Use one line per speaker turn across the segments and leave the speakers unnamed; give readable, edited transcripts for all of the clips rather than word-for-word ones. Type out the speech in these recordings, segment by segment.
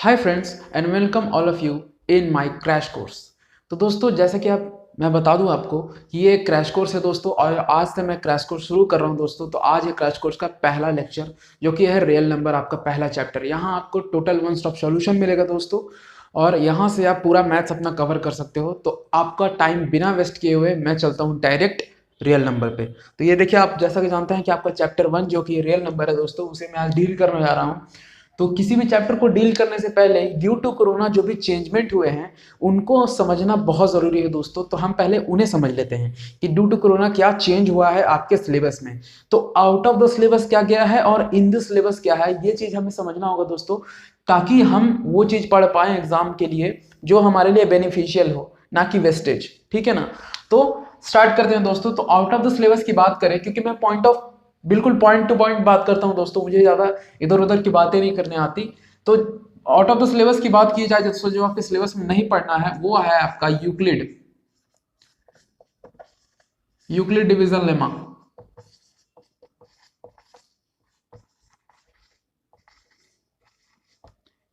Hi friends and welcome all of you in my crash course. तो दोस्तों जैसे कि मैं बता दूं आपको कि ये एक क्रैश कोर्स है दोस्तों, और आज से मैं क्रैश कोर्स शुरू कर रहा हूं दोस्तों। तो आज ये क्रैश कोर्स का पहला लेक्चर जो कि है रियल नंबर, आपका पहला चैप्टर। यहाँ आपको टोटल वन स्टॉप सॉल्यूशन मिलेगा दोस्तों, और यहाँ से आप पूरा मैथ्स अपना कवर कर सकते हो। तो आपका टाइम बिना वेस्ट किए हुए मैं चलता हूँ डायरेक्ट रियल नंबर पे। तो ये देखिए, आप जैसा कि जानते हैं कि आपका चैप्टर 1 जो कि रियल नंबर है दोस्तों, उसे मैं आज डील करने जा रहा हूँ। तो किसी भी चैप्टर को डील करने से पहले ड्यू टू कोरोना जो भी चेंजमेंट हुए हैं उनको समझना बहुत ज़रूरी है दोस्तों। तो हम पहले उन्हें समझ लेते हैं कि ड्यू टू कोरोना क्या चेंज हुआ है आपके सिलेबस में। तो आउट ऑफ द सिलेबस क्या गया है और इन द सिलेबस क्या है, ये चीज़ हमें समझना होगा दोस्तों, ताकि हम वो चीज़ पढ़ पाएँ एग्जाम के लिए जो हमारे लिए बेनिफिशियल हो, ना कि वेस्टेज। ठीक है ना। तो स्टार्ट करते हैं दोस्तों। तो आउट ऑफ द सिलेबस की बात करें, क्योंकि मैं बिल्कुल पॉइंट टू पॉइंट बात करता हूं दोस्तों, मुझे ज़्यादा इधर उधर की बातें नहीं करने आती। तो आउट ऑफ द सिलेबस की बात की जाए दोस्तों, जो आपके सिलेबस में नहीं पढ़ना है वो है आपका यूक्लिड यूक्लिड डिवीजन लेमा।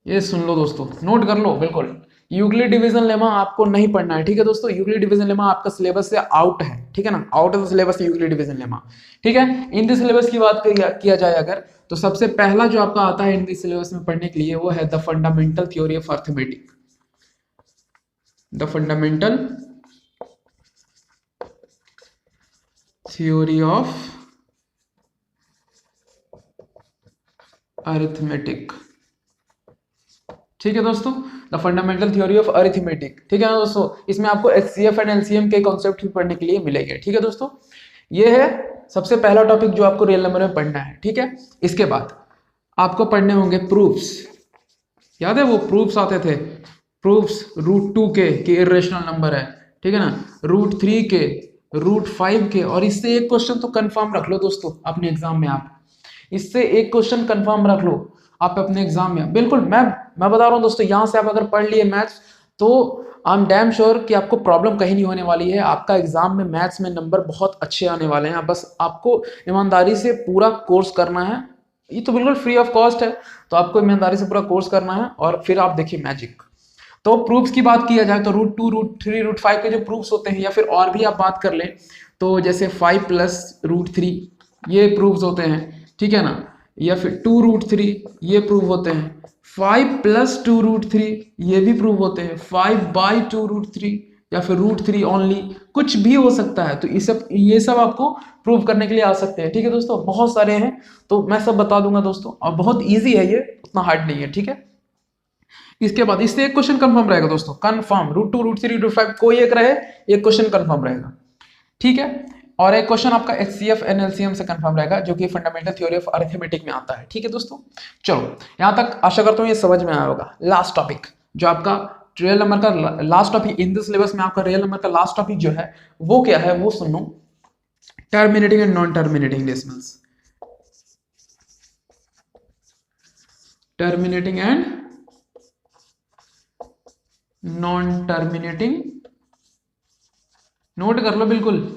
ये सुन लो दोस्तों, नोट कर लो बिल्कुल। यूक्लिड डिवीजन लेमा आपको नहीं पढ़ना है, ठीक है दोस्तों। यूक्लिड डिवीजन लेमा आपका सिलेबस से आउट है, ठीक है ना, out of the syllabus Euclid division lemma. ठीक है। इन द सिलेबस की बात किया जाए अगर, तो सबसे पहला जो आपका आता है इन द सिलेबस में पढ़ने के लिए वो है the fundamental theory of arithmetic. The fundamental theory of arithmetic. ठीक है दोस्तों, the fundamental theory of arithmetic. ठीक है ना दोस्तों, इसमें आपको एचसीएफ एंड एलसीएम के कॉन्सेप्ट भी पढ़ने के लिए मिलेंगे। ठीक है दोस्तों, ये है सबसे पहला टॉपिक जो आपको रियल नंबर में पढ़ना है। ठीक है। इसके बाद आपको पढ़ने होंगे प्रूफ्स। याद है वो प्रूफ्स आते थे, प्रूफ्स √2 के कि इरेशनल नंबर है, ठीक है ना, √3 के, √5 के। और इससे एक क्वेश्चन तो कंफर्म रख लो दोस्तों अपने एग्जाम में, आप इससे एक क्वेश्चन कंफर्म रख लो आप अपने एग्जाम में। बिल्कुल मैं बता रहा हूँ दोस्तों, यहाँ से आप अगर पढ़ लिए मैथ्स तो आई एम डैम श्योर कि आपको प्रॉब्लम कहीं नहीं होने वाली है। आपका एग्जाम में मैथ्स में नंबर बहुत अच्छे आने वाले हैं। बस आपको ईमानदारी से पूरा कोर्स करना है, ये तो बिल्कुल फ्री ऑफ कॉस्ट है। तो आपको ईमानदारी से पूरा कोर्स करना है और फिर आप देखिए मैजिक। तो प्रूफ्स की बात किया जाए तो √2, √3, √5 के जो प्रूफ्स होते हैं, या फिर और भी आप बात कर लें तो जैसे 5 + √3 ये प्रूफ्स होते हैं, ठीक है ना, या फिर 2√3 ये प्रूव होते हैं, 5 + 2√3 ये भी प्रूव होते हैं, 5/2√3 या फिर √3 ओनली, कुछ भी हो सकता है। तो ये सब आपको प्रूव करने के लिए आ सकते हैं। ठीक है दोस्तों, बहुत सारे हैं तो मैं सब बता दूंगा दोस्तों, और बहुत ईजी है, ये उतना हार्ड नहीं है। ठीक है। इसके बाद इससे एक क्वेश्चन कंफर्म रहेगा दोस्तों, कंफर्म √2, √3, √5 कोई एक रहे, एक क्वेश्चन कंफर्म रहेगा। ठीक है। और एक क्वेश्चन आपका एचसीएफ एंड एलसीएम से कंफर्म रहेगा जो कि फंडामेंटल थ्योरी ऑफ अरिथमेटिक में आता है। ठीक है दोस्तों, चलो यहां तक आशा करता हूं ये समझ में आया होगा। लास्ट टॉपिक जो आपका रियल नंबर का last topic in the syllabus में, आपका रियल नंबर का लास्ट टॉपिक जो है वो क्या है वो सुनो, terminating and non terminating decimals. Terminating and non terminating, note कर लो बिल्कुल,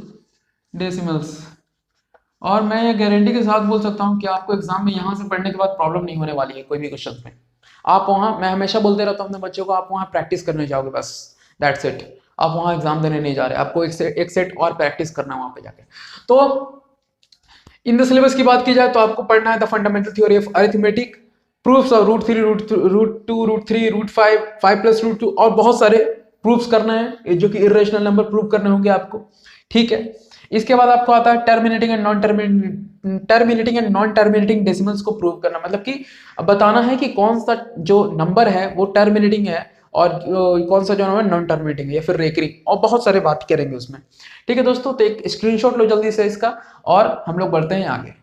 डेसिमल्स। और मैं ये गारंटी के साथ बोल सकता हूं कि आपको एग्जाम में यहां से पढ़ने के बाद प्रॉब्लम नहीं होने वाली है कोई भी क्वेश्चन में। आप वहां, मैं हमेशा बोलते रहता हूं अपने बच्चों को, आप वहां प्रैक्टिस करने जाओगे बस, दैट्स इट। आप वहां एग्जाम देने नहीं जा रहे, आपको एक सेट और प्रैक्टिस करना है वहां पे जाके। तो इन द सिलेबस की बात की जाए तो आपको पढ़ना है the fundamental theory of arithmetic, proofs of √3, √2, √3, √5, 5 + √2 और बहुत सारे प्रूफ्स करना है जो कि इरेशनल नंबर प्रूव करने होंगे आपको। ठीक है। इसके बाद आपको आता है terminating and non terminating decimals को प्रूव करना, मतलब कि बताना है कि कौन सा जो नंबर है वो टर्मिनेटिंग है और कौन सा जो नंबर नॉन टर्मिनेटिंग है या फिर रेकरिंग, और बहुत सारे बात करेंगे उसमें। ठीक है दोस्तों, तो एक स्क्रीनशॉट लो जल्दी से इसका और हम लोग बढ़ते हैं आगे।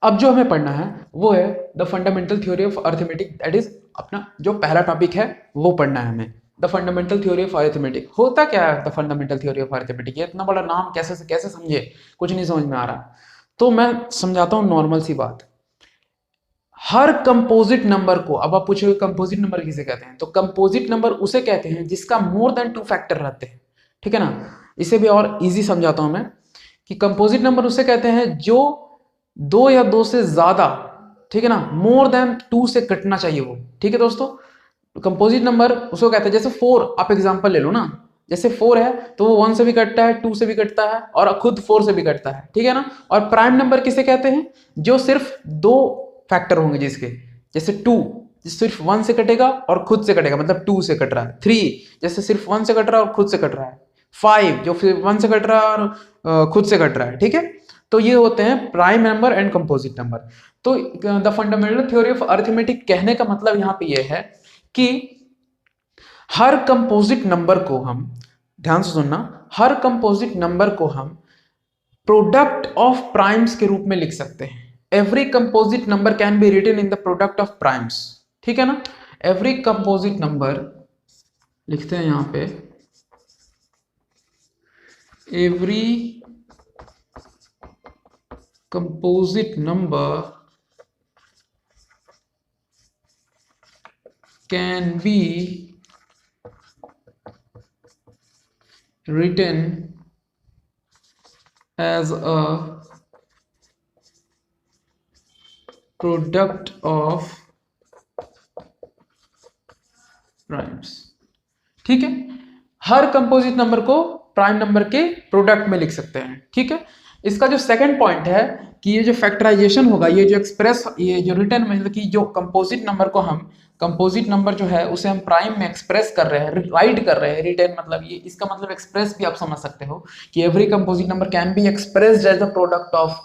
अब जो हमें पढ़ना है वो है the fundamental theory of arithmetic, that is अपना जो पहला टॉपिक है वो पढ़ना है हमें। The fundamental theory of arithmetic होता क्या है, the fundamental theory of arithmetic, ये इतना बड़ा नाम कैसे से कैसे समझे, कुछ नहीं समझ में आ रहा। तो मैं समझाता हूं नॉर्मल सी बात। हर कंपोजिट नंबर को, अब आप पूछोगे कंपोजिट नंबर किसे कहते हैं, तो कंपोजिट नंबर उसे कहते हैं जिसका मोर देन 2 फैक्टर रहते हैं। ठीक है ना। इसे भी और इजी समझाता हूं मैं कि कंपोजिट नंबर उसे कहते हैं जो 2 या 2 से ज्यादा, ठीक है ना, मोर देन 2 से कटना चाहिए वो। ठीक है दोस्तों, कंपोजिट नंबर उसको कहते हैं, जैसे 4 आप एग्जांपल ले लो ना, जैसे 4 है तो वो 1 से भी कटता है, 2 से भी कटता है और खुद 4 से भी कटता है, ठीक है ना। और प्राइम नंबर किसे कहते हैं, जो सिर्फ 2 फैक्टर होंगे जिसके, जैसे 2 सिर्फ 1 से कटेगा और खुद से कटेगा, मतलब 2 से कट रहा है। 3 जैसे सिर्फ 1 से कट रहा है और खुद से कट रहा है। 5 जो फिर 1 से कट रहा है और खुद से कट रहा है, ठीक है। तो ये होते हैं prime number and composite number. तो the fundamental theory of arithmetic कहने का मतलब यहाँ पे ये है कि हर कंपोजिट नंबर को हम, ध्यान से सुनना, हर कंपोजिट नंबर को हम प्रोडक्ट ऑफ प्राइम्स के रूप में लिख सकते हैं। Every composite number can be written in the product of primes, ठीक है ना। एवरी कंपोजिट नंबर लिखते हैं यहां पे, every composite number can B written as a product of primes, ठीक है। हर कंपोजिट नंबर को प्राइम नंबर के प्रोडक्ट में लिख सकते हैं, ठीक है। इसका जो सेकंड पॉइंट है कि ये जो फैक्टराइजेशन होगा, ये जो एक्सप्रेस, ये जो रिटर्न मतलब कि जो कंपोजिट नंबर को हम, कंपोजिट नंबर जो है उसे हम प्राइम में एक्सप्रेस कर रहे हैं, राइट कर रहे हैं। रिटर्न मतलब ये, इसका मतलब एक्सप्रेस भी आप समझ सकते हो कि every composite number can be expressed as a product of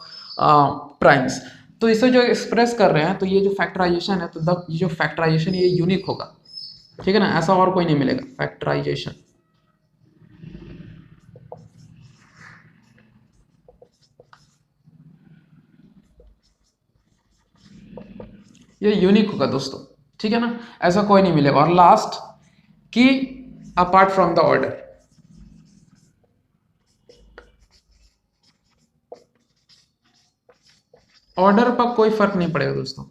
primes. तो इसे जो एक्सप्रेस कर रहे हैं, तो ये जो फैक्टराइजेशन है, तो ये जो फैक्टराइजेशन ये यूनिक होगा, ठीक है ना, ऐसा और कोई नहीं मिलेगा फैक्टराइजेशन। ये यूनिक होगा दोस्तों, ठीक है ना, ऐसा कोई नहीं मिलेगा। और लास्ट कि apart from the order, order पर कोई फर्क नहीं पड़ेगा दोस्तों।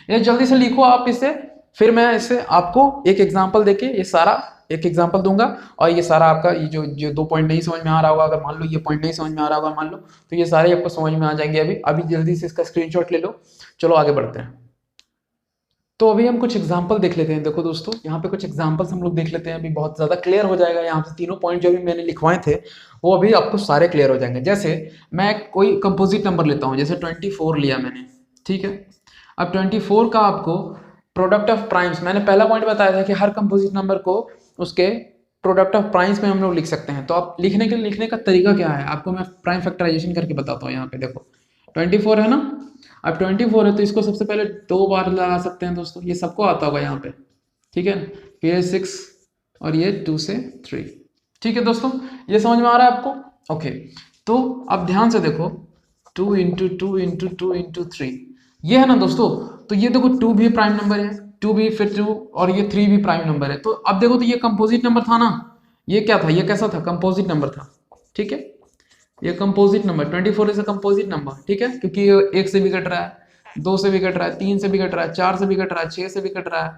ये जल्दी से लिखो आप इसे, फिर मैं इसे आपको एक एग्जांपल देके ये सारा एक एग्जांपल दूंगा, और ये सारा आपका ये जो 2 पॉइंट नहीं समझ में आ रहा होगा, अगर मान लो ये पॉइंट नहीं समझ में आ रहा होगा मान लो, तो ये सारे आपको समझ में आ जाएंगे। अभी अभी जल्दी से इसका स्क्रीनशॉट ले लो। चलो आगे बढ़ते हैं। तो अभी हम कुछ एग्जाम्पल देख लेते हैं। देखो दोस्तों, यहाँ पे कुछ एग्जाम्पल्स हम लोग देख लेते हैं, अभी बहुत ज़्यादा क्लियर हो जाएगा। यहाँ से तीनों पॉइंट जो भी मैंने लिखवाए थे वो अभी आपको सारे क्लियर हो जाएंगे। जैसे मैं कोई कंपोजिट नंबर लेता हूँ, जैसे 24 लिया मैंने, ठीक है। अब 24 का आपको प्रोडक्ट ऑफ प्राइम्स, मैंने पहला पॉइंट बताया था कि हर कंपोजिट नंबर को उसके प्रोडक्ट ऑफ प्राइम्स में हम लोग लिख सकते हैं। तो आप लिखने का तरीका क्या है, आपको मैं प्राइम फैक्टराइजेशन करके बताता हूँ। यहाँ पे देखो 24 है ना, अब 24 है तो इसको सबसे पहले 2 बार लगा सकते हैं दोस्तों, ये सबको आता होगा यहाँ पे, ठीक है। फिर 6 और ये 2 से 3, ठीक है दोस्तों, ये समझ में आ रहा है आपको। ओके, तो अब ध्यान से देखो, 2 इंटू 2 इंटू 2 इंटू 3, ये है ना दोस्तों। तो ये देखो 2 भी प्राइम नंबर है, 2 भी, फिर 2 और ये 3 भी प्राइम नंबर है। तो अब देखो, तो ये कंपोजिट नंबर था ना, ये क्या था, ये कैसा था, कंपोजिट नंबर था, ठीक है। ये composite number 24 is a composite number, ठीक है, क्योंकि ये 1 से भी कट रहा है, 2 से भी कट रहा है, 3 से भी कट रहा है, 4 से भी कट रहा है, 6 से भी कट रहा है,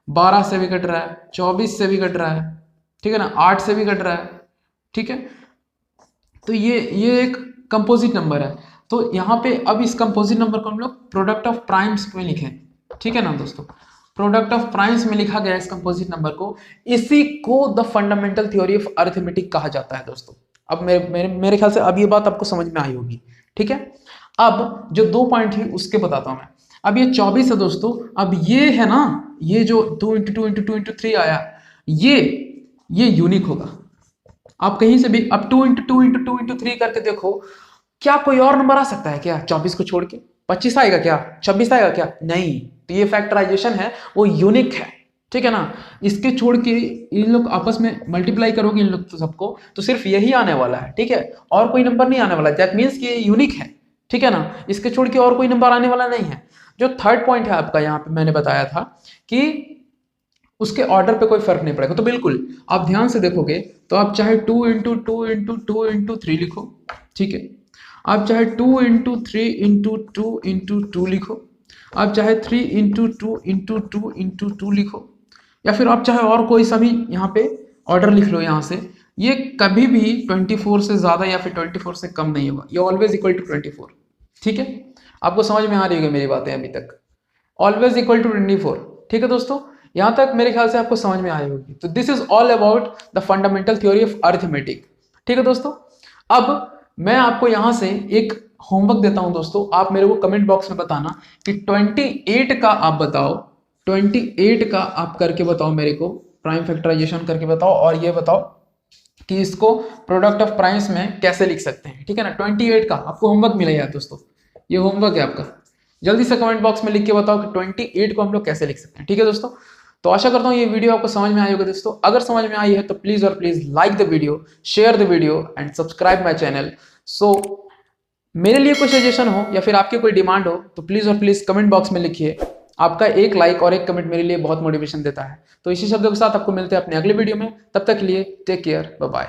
12 से भी कट रहा है, 24 से भी कट रहा है, ठीक है ना, 8 से भी कट रहा है, ठीक है। तो ये एक कंपोजिट नंबर है। तो यहाँ पे अब इस कंपोजिट नंबर को हम लोग प्रोडक्ट ऑफ प्राइम्स में लिखें, ठीक है ना दोस्तों, प्रोडक्ट ऑफ प्राइम्स में लिखा गया इस कंपोजिट नंबर को। इसी को the fundamental theory of arithmetic कहा जाता है दोस्तों। अब मेरे ख्याल से अब ये बात आपको समझ में आई होगी, ठीक है। अब जो 2 पॉइंट है उसके बताता हूं मैं। अब ये 24 है दोस्तों, अब ये है ना, ये जो 2 इंटू 2 इंटू 2 इंटू 3 आया, ये यूनिक होगा। आप कहीं से भी अब 2 इंटू 2 इंटू 2 इंटू 3 करके देखो, क्या कोई और नंबर आ सकता है क्या 24 को छोड़ के? 25 आएगा क्या, 26 आएगा क्या? नहीं। तो ये फैक्टराइजेशन है वो यूनिक है, ठीक है ना। इसके छोड़ के इन लोग आपस में मल्टीप्लाई करोगे इन लोग तो सबको, तो सिर्फ यही आने वाला है, ठीक है, और कोई नंबर नहीं आने वाला। दैट मीन्स कि ये यूनिक है, ठीक है ना, इसके छोड़ के और कोई नंबर आने वाला नहीं है। जो थर्ड पॉइंट है आपका, यहाँ पे मैंने बताया था कि उसके ऑर्डर पे कोई फर्क नहीं पड़ेगा। तो बिल्कुल आप ध्यान से देखोगे तो आप चाहे 2 इंटू 2 इंटू 2 इंटू 3 लिखो, ठीक है, आप चाहे 2 इंटू 3 इंटू 2 इंटू 2 लिखो, आप चाहे 3 इंटू 2 इंटू 2 इंटू 2 लिखो, या फिर आप चाहे और कोई सा भी यहाँ पे ऑर्डर लिख लो यहाँ से, ये कभी भी 24 से ज़्यादा या फिर 24 से कम नहीं होगा। ये ऑलवेज इक्वल टू 24, ठीक है। आपको समझ में आ रही होगी मेरी बातें अभी तक, ऑलवेज इक्वल टू 24, ठीक है दोस्तों। यहाँ तक मेरे ख्याल से आपको समझ में आई होगी। तो this is all about the fundamental theory of arithmetic. ठीक है दोस्तों, अब मैं आपको यहाँ से एक होमवर्क देता हूँ दोस्तों, आप मेरे को कमेंट बॉक्स में बताना कि 28 का आप बताओ, 28 का आप करके बताओ मेरे को, प्राइम फैक्टराइजेशन करके बताओ, और ये बताओ कि इसको प्रोडक्ट ऑफ प्राइम्स में कैसे लिख सकते हैं। ठीक है ना, 28 का आपको होमवर्क मिला है दोस्तों, ये होमवर्क है आपका। जल्दी से कमेंट बॉक्स में लिख के बताओ कि 28 को हम लोग कैसे लिख सकते हैं। ठीक है दोस्तों, तो आशा करता हूँ ये वीडियो आपको समझ में आई होगी दोस्तों। अगर समझ में आई है तो प्लीज और please like the video, share the video and subscribe my channel. So मेरे लिए कोई सजेशन हो या फिर आपकी कोई डिमांड हो तो प्लीज और प्लीज कमेंट बॉक्स में लिखिए। आपका एक लाइक और एक कमेंट मेरे लिए बहुत मोटिवेशन देता है। तो इसी शब्दों के साथ आपको मिलते हैं अपने अगले वीडियो में, तब तक के लिए टेक केयर, बाय बाय।